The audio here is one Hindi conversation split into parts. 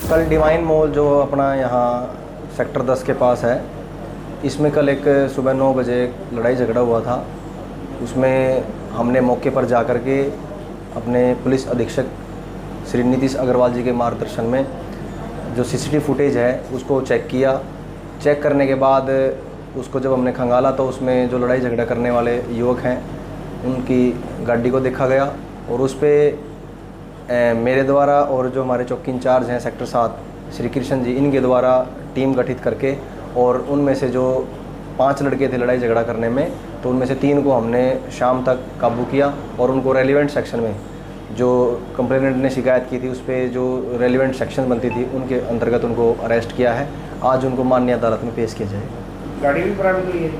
कल डिवाइन मॉल जो अपना यहाँ सेक्टर 10 के पास है, इसमें कल एक सुबह 9 बजे लड़ाई झगड़ा हुआ था। उसमें हमने मौके पर जा कर के अपने पुलिस अधीक्षक श्री नीतीश अग्रवाल जी के मार्गदर्शन में जो सीसीटीवी फुटेज है उसको चेक किया। चेक करने के बाद उसको जब हमने खंगाला तो उसमें जो लड़ाई झगड़ा करने वाले युवक हैं उनकी गाड़ी को देखा गया और उस पर मेरे द्वारा और जो हमारे चौकी इंचार्ज हैं सेक्टर 7 श्री कृष्ण जी, इनके द्वारा टीम गठित करके और उनमें से जो 5 लड़के थे लड़ाई झगड़ा करने में, तो उनमें से 3 को हमने शाम तक काबू किया और उनको रेलिवेंट सेक्शन में जो कंप्लेनेंट ने शिकायत की थी उस पर जो रेलिवेंट सेक्शन बनती थी उनके अंतर्गत उनको अरेस्ट किया है। आज उनको माननीय अदालत में पेश किया जाएगा। गाड़ी भी बरामद हुई है?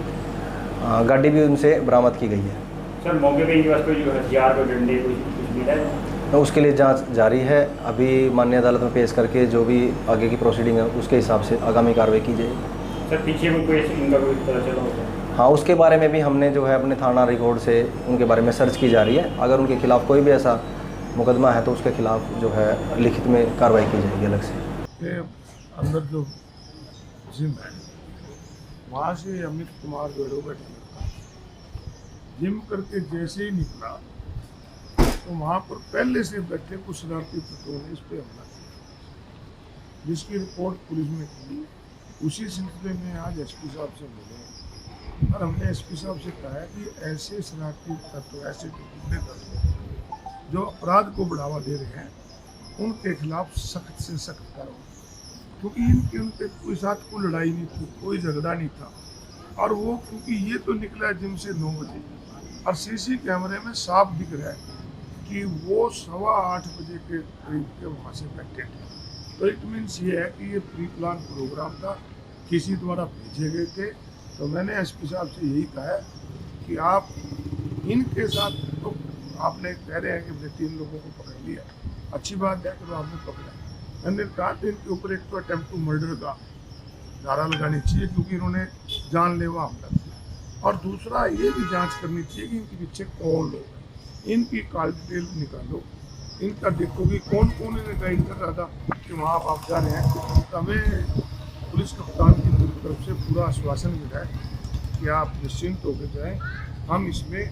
हाँ, गाड़ी भी उनसे बरामद की गई है। सर, मौके पे इनके पास कोई जो हथियार और डंडे कुछ मिला है? तो उसके लिए जांच जारी है। अभी माननीय अदालत में पेश करके जो भी आगे की प्रोसीडिंग है उसके हिसाब से आगामी कार्रवाई की जाएगी। सर, पीछे में कोई इनका कोई पता चला होगा? हाँ, उसके बारे में भी हमने जो है अपने थाना रिकॉर्ड से उनके बारे में सर्च की जा रही है। अगर उनके खिलाफ़ कोई भी ऐसा मुकदमा है तो उसके खिलाफ़ जो है लिखित में कार्रवाई की जाएगी अलग से। अंदर जो जिम है वहाँ से अमित कुमार गढ़ो का जिम करके जैसे ही निकला तो वहाँ पर पहले से बैठे कुछ शरारती तत्वों ने इस पर हमला किया, जिसकी रिपोर्ट पुलिस में की। उसी सिलसिले में आज एसपी साहब से मिले और हमने एसपी साहब से कहा है कि ऐसे शरारती तत्व, ऐसे गुंडे तत्व जो अपराध को बढ़ावा दे रहे हैं उनके खिलाफ सख्त से सख्त कार्रवाई, क्योंकि उनके कोई साथ कोई लड़ाई नहीं थी, कोई झगड़ा नहीं था। और वो क्योंकि ये तो निकला जिम से 9 बजे और सीसी कैमरे में साफ दिख रहा है कि वो 8:15 बजे के करीब के वहाँ से बैठे थे। तो इट मीन्स ये है कि ये प्री प्लान प्रोग्राम था, किसी द्वारा भेजे गए थे। तो मैंने एसपी साहब से यही कहा है कि आप इनके साथ, तो आपने कह रहे हैं कि हमने 3 लोगों को पकड़ लिया, अच्छी बात है कि तो आपने पकड़ा। मैंने कहा तो इनके ऊपर एक तो अटेम्प्ट टू मर्डर का धारा लगानी चाहिए क्योंकि इन्होंने जानलेवा हमला किया, और दूसरा ये भी जांच करनी चाहिए कि इनके पीछे कौन लोग हैं, इनकी कॉल डिटेल निकालो, इनका देखो कि कौन कौन इन्हें गाइड कर रहा था कि वहाँ आप जा रहे हैं। तो हमें पुलिस कप्तान की तरफ से पूरा आश्वासन मिला है कि आप निश्चिंत होकर जाएँ, हम इसमें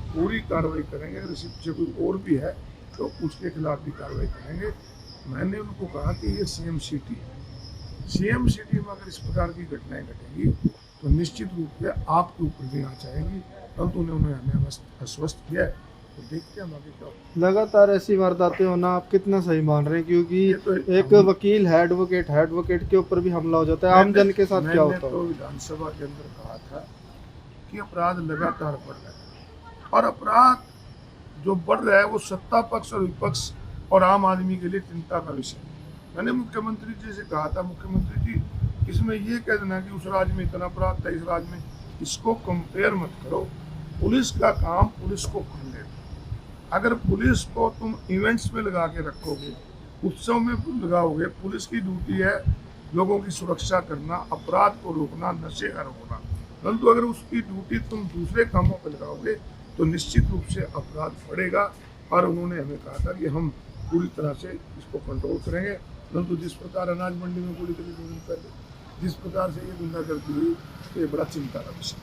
पूरी कार्रवाई करेंगे। अगर इसी पीछे कोई और भी है तो उसके खिलाफ भी कार्रवाई करेंगे। मैंने उनको कहा कि ये सीएम सिटी है, सीएम सिटी में अगर इस प्रकार की घटनाएं घटेंगी तो निश्चित रूप से आपके ऊपर भी आँच आएगी। परंतु उन्होंने हमें आश्वस्त किया है, तो देखते हैं हम आगे क्या। लगातार ऐसी वारदातें होना आप कितना सही मान रहे हैं, क्योंकि तो एक वकील है, एडवोकेट के ऊपर भी हमला हो जाता है, आम जन के साथ क्या होता है? मैंने तो विधानसभा के अंदर कहा था कि अपराध लगातार बढ़ रहा है और अपराध जो बढ़ रहा है वो सत्ता पक्ष और विपक्ष और आम आदमी के लिए चिंता का विषय है। मैंने मुख्यमंत्री जी से कहा था, मुख्यमंत्री जी इसमें ये कह देना कि उस राज्य में इतना अपराध था, इस राज्य में, इसको कंपेयर मत करो। पुलिस का काम पुलिस को करने दो। अगर पुलिस को तुम इवेंट्स में लगा के रखोगे, उत्सव में लगाओगे, पुलिस की ड्यूटी है लोगों की सुरक्षा करना, अपराध को रोकना, नशे का रोकना। परंतु अगर उसकी ड्यूटी तुम दूसरे कामों पर लगाओगे तो निश्चित रूप से अपराध बढ़ेगा। और उन्होंने हमें कहा था कि हम पूरी तरह से इसको कंट्रोल करेंगे। परंतु जिस प्रकार अनाज मंडी में पूरी तरीके से जिस प्रकार से ये गुंडागर्दी हुई, तो ये बड़ा चिंता का विषय।